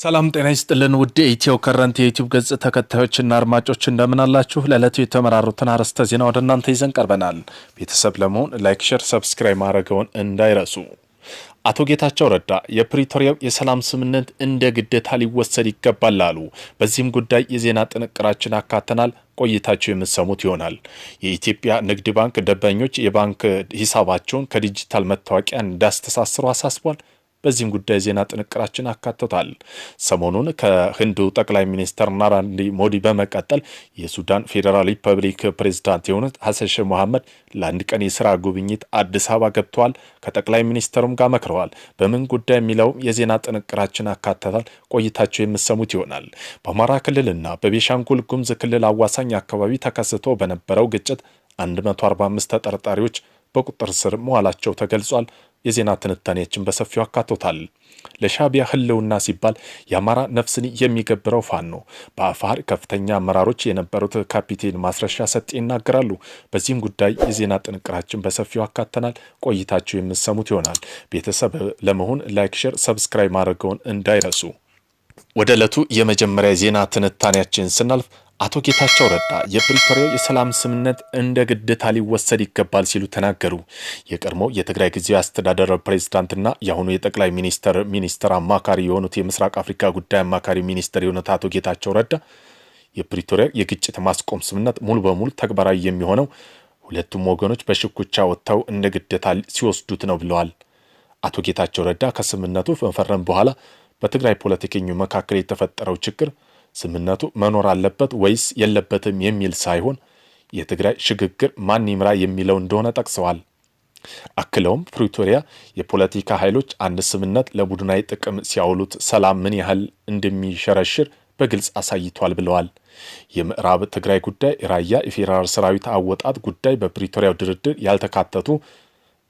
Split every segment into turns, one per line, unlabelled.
ሰላም ጤና ይስጥልን ውድ ኢትዮ ከረንት የዩቲዩብ ገጽ ተከታዮችና አድማጮች እንደምን አላችሁ? ለዕለቱ የተመራሩትን አርዕስተ ዜና ወደ እናንተ ይዘን ቀርበናል። ቤተሰብ ለመሆን ላይክ፣ ሼር፣ ሰብስክራይብ ማድረግዎን እንዳይረሱ። አቶ ጌታቸው ረዳ የፕሪቶሪያው የሰላም ስምምነት እንደ ግዴታ ሊወሰድ ይገባል አሉ። በዚህም ጉዳይ የዜና ጥንቅራችን አካተናል። ቆይታቸው የምትሰሙት ይሆናል። የኢትዮጵያ ንግድ ባንክ ደንበኞች የባንክ ሂሳባቸውን ከዲጂታል መታወቂያ እንዳስተሳስሩ አሳስቧል። በዚህም ጉዳይ ዜና ጥንቅራችን አካተታል። ሰሞኑን ከህንዱ ጠቅላይ ሚኒስትር ናራንዲ ሞዲ በመቀጠል የሱዳን ፌዴራል ሪፐብሊክ ፕሬዝዳንት የሆኑት ሐሰን ሼህ መሐመድ ለአንድ ቀን የሥራ ጉብኝት አዲስ አበባ ገብተዋል። ከጠቅላይ ሚኒስትሩም ጋር መክረዋል። በምን ጉዳይ የሚለው የዜና ጥንቅራችን አካተታል። ቆይታቸው የምትሰሙት ይሆናል። በአማራ ክልልና በቤኒሻንጉል ጉሙዝ ክልል አዋሳኝ አካባቢ ተከስቶ በነበረው ግጭት 145 ተጠርጣሪዎች በቁጥጥር ስር መዋላቸው ተገልጿል። የዜና ትንታኔያችን በሰፊው አካቶታል። ለሻዕቢያ ህልውና ሲባል የአማራ ነፍስን የሚገብረው ፋኖ በአፋር ከፍተኛ አመራሮች የነበሩት ካፒቴን ማስረሻ ሰጤ ይናገራሉ። በዚህም ጉዳይ የዜና ጥንቅራችን በሰፊው አካተናል። ቆይታችሁ የምትሰሙት ይሆናል። ቤተሰብ ለመሆን ላይክ፣ ሼር፣ ሰብስክራይብ ማድረግዎን እንዳይረሱ። ወደ ዕለቱ የመጀመሪያ ዜና ትንታኔያችን ስናልፍ አቶ ጌታቸው ረዳ የፕሪቶሪያው የሰላም ስምምነት እንደ ግዴታ ሊወሰድ ይገባል ሲሉ ተናገሩ። የቀድሞው የትግራይ ጊዜያዊ አስተዳደር ፕሬዝዳንትና የአሁኑ የጠቅላይ ሚኒስትር አማካሪ የሆኑት የምስራቅ አፍሪካ ጉዳይ አማካሪ ሚኒስትር የሆኑት አቶ ጌታቸው ረዳ የፕሪቶሪያ የግጭት ማስቆም ስምምነት ሙሉ በሙሉ ተግባራዊ የሚሆነው ሁለቱም ወገኖች በሽኩቻ ወጥተው እንደ ግዴታ ሲወስዱት ነው ብለዋል። አቶ ጌታቸው ረዳ ከስምምነቱ መፈረም በኋላ በትግራይ ፖለቲከኞች መካከል የተፈጠረው ችግር ስምምነቱ መኖር አለበት ወይስ የለበትም የሚል ሳይሆን የትግራይ ሽግግር ማን ይምራ የሚለው እንደሆነ ጠቅሰዋል። አክለውም ፕሪቶሪያ የፖለቲካ ኃይሎች አንድ ስምምነት ለቡድናዊ ጥቅም ሲያውሉት ሰላም ምን ያህል እንደሚሸረሽር በግልጽ አሳይቷል ብለዋል። የምዕራብ ትግራይ ጉዳይ፣ ራያ የፌዴራል ሰራዊት አወጣጥ ጉዳይ በፕሪቶሪያው ድርድር ያልተካተቱ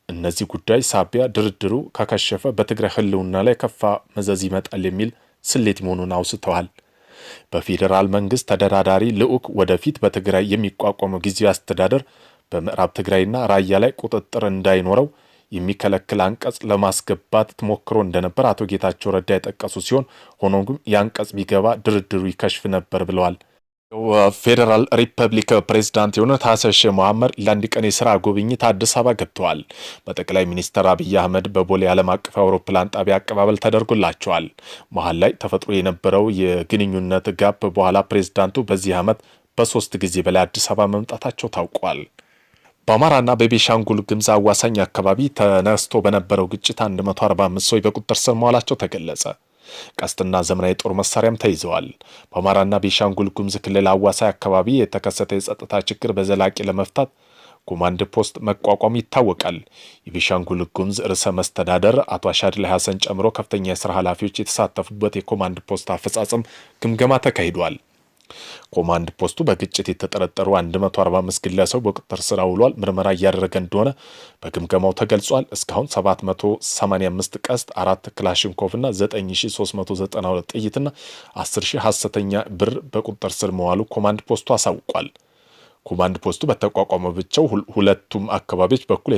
እነዚህ ጉዳይ ሳቢያ ድርድሩ ከከሸፈ በትግራይ ህልውና ላይ ከፋ መዘዝ ይመጣል የሚል ስሌት መሆኑን አውስተዋል። በፌዴራል መንግስት ተደራዳሪ ልዑክ ወደፊት በትግራይ የሚቋቋመው ጊዜያዊ አስተዳደር በምዕራብ ትግራይና ራያ ላይ ቁጥጥር እንዳይኖረው የሚከለክል አንቀጽ ለማስገባት ተሞክሮ እንደነበር አቶ ጌታቸው ረዳ የጠቀሱ ሲሆን ሆኖም ግን የአንቀጽ ቢገባ ድርድሩ ይከሽፍ ነበር ብለዋል። ፌዴራል ሪፐብሊክ ፕሬዝዳንት የሆኑት ሐሰን ሼህ መሐመድ ለአንድ ቀን የሥራ ጉብኝት አዲስ አበባ ገብተዋል። በጠቅላይ ሚኒስትር አብይ አህመድ በቦሌ ዓለም አቀፍ አውሮፕላን ጣቢያ አቀባበል ተደርጎላቸዋል። መሀል ላይ ተፈጥሮ የነበረው የግንኙነት ጋፕ በኋላ ፕሬዝዳንቱ በዚህ ዓመት በ3 ጊዜ በላይ አዲስ አበባ መምጣታቸው ታውቋል። በአማራና በቤኒሻንጉል ጉሙዝ አዋሳኝ አካባቢ ተነስቶ በነበረው ግጭት 145 ሰዎች በቁጥጥር ስር መዋላቸው ተገለጸ። ቀስትና ዘመናዊ ጦር መሳሪያም ተይዘዋል። በአማራና ቤኒሻንጉል ጉሙዝ ክልል አዋሳኝ አካባቢ የተከሰተ የጸጥታ ችግር በዘላቂ ለመፍታት ኮማንድ ፖስት መቋቋሙ ይታወቃል። የቤኒሻንጉል ጉሙዝ ርዕሰ መስተዳደር አቶ አሻድሊ ሐሰን ጨምሮ ከፍተኛ የሥራ ኃላፊዎች የተሳተፉበት የኮማንድ ፖስት አፈጻጸም ግምገማ ተካሂዷል። ኮማንድ ፖስቱ በግጭት የተጠረጠሩ 145 ግለሰብ በቁጥጥር ስር ውሏል። ምርመራ እያደረገ እንደሆነ በግምገማው ተገልጿል። እስካሁን 785 ቀስት፣ 4 ክላሽንኮቭ እና 9392 ጥይትና 10000 ሐሰተኛ ብር በቁጥጥር ስር መዋሉ ኮማንድ ፖስቱ አሳውቋል። ኮማንድ ፖስቱ በተቋቋመው ብቻው ሁለቱም አካባቢዎች በኩል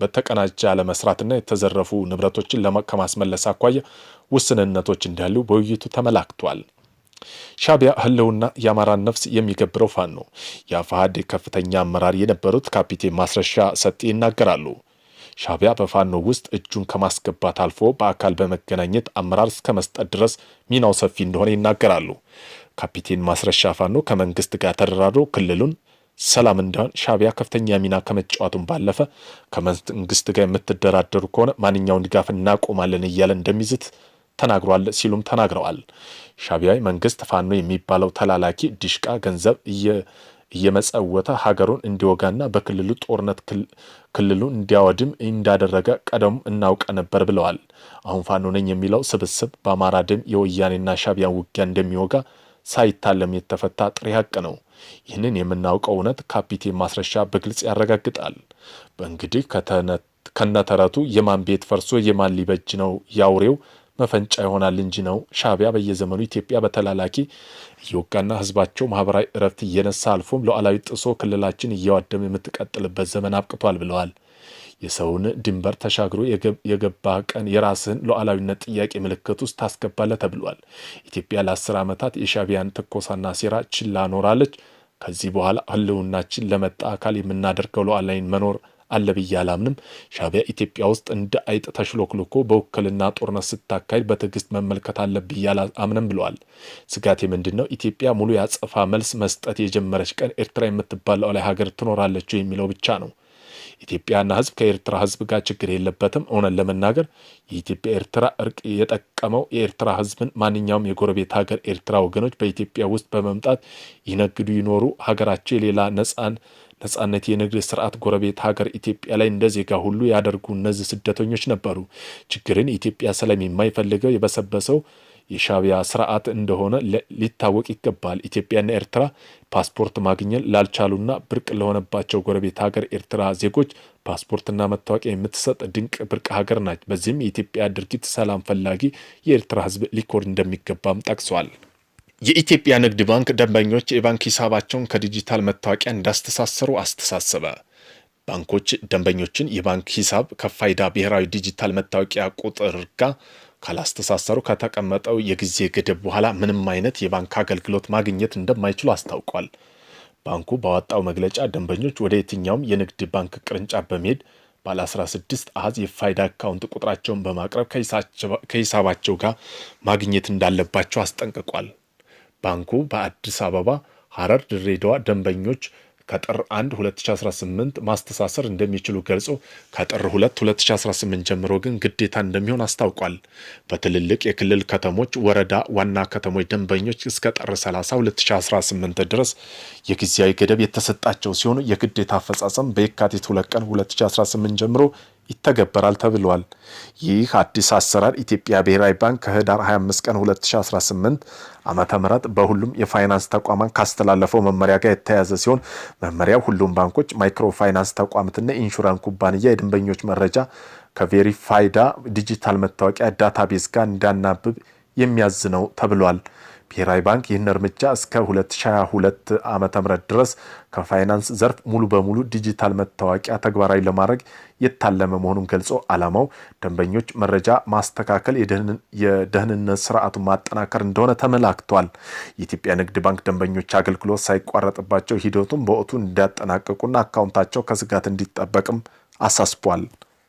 በተቀናጀ አለመስራትና የተዘረፉ ንብረቶችን ከማስመለስ አኳያ ውስንነቶች እንዳሉ በውይይቱ ተመላክቷል። ሻዕቢያ ህልውና የአማራን ነፍስ የሚገብረው ፋኖ የአፋሕድ ከፍተኛ አመራር የነበሩት ካፒቴን ማስረሻ ሰጤ ይናገራሉ። ሻዕቢያ በፋኖ ውስጥ እጁን ከማስገባት አልፎ በአካል በመገናኘት አመራር እስከ መስጠት ድረስ ሚናው ሰፊ እንደሆነ ይናገራሉ። ካፒቴን ማስረሻ ፋኖ ከመንግስት ጋር ተደራድሮ ክልሉን ሰላም እንዲሆን ሻዕቢያ ከፍተኛ ሚና ከመጫወቱን ባለፈ ከመንግስት ጋር የምትደራደሩ ከሆነ ማንኛውን ድጋፍ እናቆማለን እያለ እንደሚዝት ተናግሯል ሲሉም ተናግረዋል። ሻዕቢያ መንግስት ፋኖ የሚባለው ተላላኪ ዲሽቃ ገንዘብ እየመጸወተ ሀገሩን እንዲወጋና በክልሉ ጦርነት ክልሉን እንዲያወድም እንዳደረገ ቀደም እናውቀ ነበር ብለዋል። አሁን ፋኖ ነኝ የሚለው ስብስብ በአማራ ደም የወያኔና ሻዕቢያን ውጊያ እንደሚወጋ ሳይታለም የተፈታ ጥሬ ሀቅ ነው። ይህንን የምናውቀው እውነት ካፒቴን ማስረሻ በግልጽ ያረጋግጣል። በእንግዲህ ከነተረቱ የማን ቤት ፈርሶ የማን ሊበጅ ነው ያውሬው መፈንጫ ይሆናል እንጂ ነው። ሻዕቢያ በየዘመኑ ኢትዮጵያ በተላላኪ እየወጋና ህዝባቸው ማህበራዊ እረፍት እየነሳ አልፎም ሉዓላዊ ጥሶ ክልላችን እያዋደመ የምትቀጥልበት ዘመን አብቅቷል ብለዋል። የሰውን ድንበር ተሻግሮ የገባ ቀን የራስን ሉዓላዊነት ጥያቄ ምልክት ውስጥ ታስገባለህ ተብሏል። ኢትዮጵያ ለ10 ዓመታት የሻዕቢያን ትኮሳና ሴራ ችላ ኖራለች። ከዚህ በኋላ ህልውናችን ለመጣ አካል የምናደርገው ሉዓላዊ መኖር አለ ብዬ አላምንም። ሻዕቢያ ኢትዮጵያ ውስጥ እንደ አይጥ ተሽሎክልኮ በውክልና ጦርነት ስታካሂድ በትዕግስት መመልከት አለብኝ ብዬ አላምንም ብለዋል። ስጋቴ ምንድነው? ኢትዮጵያ ሙሉ ያጸፋ መልስ መስጠት የጀመረች ቀን ኤርትራ የምትባል ሉዓላዊ ሀገር ትኖራለች የሚለው ብቻ ነው። ኢትዮጵያና ህዝብ ከኤርትራ ህዝብ ጋር ችግር የለበትም። እውነት ለመናገር የኢትዮጵያ ኤርትራ እርቅ የጠቀመው የኤርትራ ህዝብን ማንኛውም የጎረቤት ሀገር ኤርትራ ወገኖች በኢትዮጵያ ውስጥ በመምጣት ይነግዱ ይኖሩ ሀገራቸው የሌላ ነጻነት የንግድ ስርዓት ጎረቤት ሀገር ኢትዮጵያ ላይ እንደ ዜጋ ሁሉ ያደርጉ እነዚህ ስደተኞች ነበሩ። ችግርን ኢትዮጵያ ሰላም የማይፈልገው የበሰበሰው የሻዕቢያ ስርዓት እንደሆነ ሊታወቅ ይገባል። ኢትዮጵያና ኤርትራ ፓስፖርት ማግኘት ላልቻሉና ብርቅ ለሆነባቸው ጎረቤት ሀገር ኤርትራ ዜጎች ፓስፖርትና መታወቂያ የምትሰጥ ድንቅ ብርቅ ሀገር ናት። በዚህም የኢትዮጵያ ድርጊት ሰላም ፈላጊ የኤርትራ ህዝብ ሊኮር እንደሚገባም ጠቅሷል። የኢትዮጵያ ንግድ ባንክ ደንበኞች የባንክ ሂሳባቸውን ከዲጂታል መታወቂያ እንዳስተሳሰሩ አስተሳሰበ። ባንኮች ደንበኞችን የባንክ ሂሳብ ከፋይዳ ብሔራዊ ዲጂታል መታወቂያ ቁጥር ጋር ካላስተሳሰሩ ከተቀመጠው የጊዜ ገደብ በኋላ ምንም አይነት የባንክ አገልግሎት ማግኘት እንደማይችሉ አስታውቋል። ባንኩ ባወጣው መግለጫ ደንበኞች ወደ የትኛውም የንግድ ባንክ ቅርንጫፍ በመሄድ ባለ 16 አሃዝ የፋይዳ አካውንት ቁጥራቸውን በማቅረብ ከሂሳባቸው ጋር ማግኘት እንዳለባቸው አስጠንቅቋል። ባንኩ በአዲስ አበባ፣ ሐረር፣ ድሬዳዋ ደንበኞች ከጥር 1 2018 ማስተሳሰር እንደሚችሉ ገልጾ ከጥር 2 2018 ጀምሮ ግን ግዴታ እንደሚሆን አስታውቋል። በትልልቅ የክልል ከተሞች፣ ወረዳ ዋና ከተሞች ደንበኞች እስከ ጥር 30 2018 ድረስ የጊዜያዊ ገደብ የተሰጣቸው ሲሆን የግዴታ አፈጻጸም በየካቲት 2 ቀን 2018 ጀምሮ ይተገበራል ተብሏል። ይህ አዲስ አሰራር ኢትዮጵያ ብሔራዊ ባንክ ከህዳር 25 ቀን 2018 ዓመተ ምህረት በሁሉም የፋይናንስ ተቋማት ካስተላለፈው መመሪያ ጋር የተያያዘ ሲሆን መመሪያው ሁሉም ባንኮች፣ ማይክሮ ፋይናንስ ተቋማትና ኢንሹራንስ ኩባንያ የደንበኞች መረጃ ከቬሪፋይዳ ዲጂታል መታወቂያ ዳታቤዝ ጋር እንዳናብብ የሚያዝ ነው ተብሏል። ብሔራዊ ባንክ ይህን እርምጃ እስከ 2022 ዓመተ ምህረት ድረስ ከፋይናንስ ዘርፍ ሙሉ በሙሉ ዲጂታል መታወቂያ ተግባራዊ ለማድረግ የታለመ መሆኑን ገልጾ ዓላማው ደንበኞች መረጃ ማስተካከል፣ የደህንነት ስርዓቱን ማጠናከር እንደሆነ ተመላክቷል። የኢትዮጵያ ንግድ ባንክ ደንበኞች አገልግሎት ሳይቋረጥባቸው ሂደቱን በወቅቱ እንዲያጠናቅቁና አካውንታቸው ከስጋት እንዲጠበቅም አሳስቧል።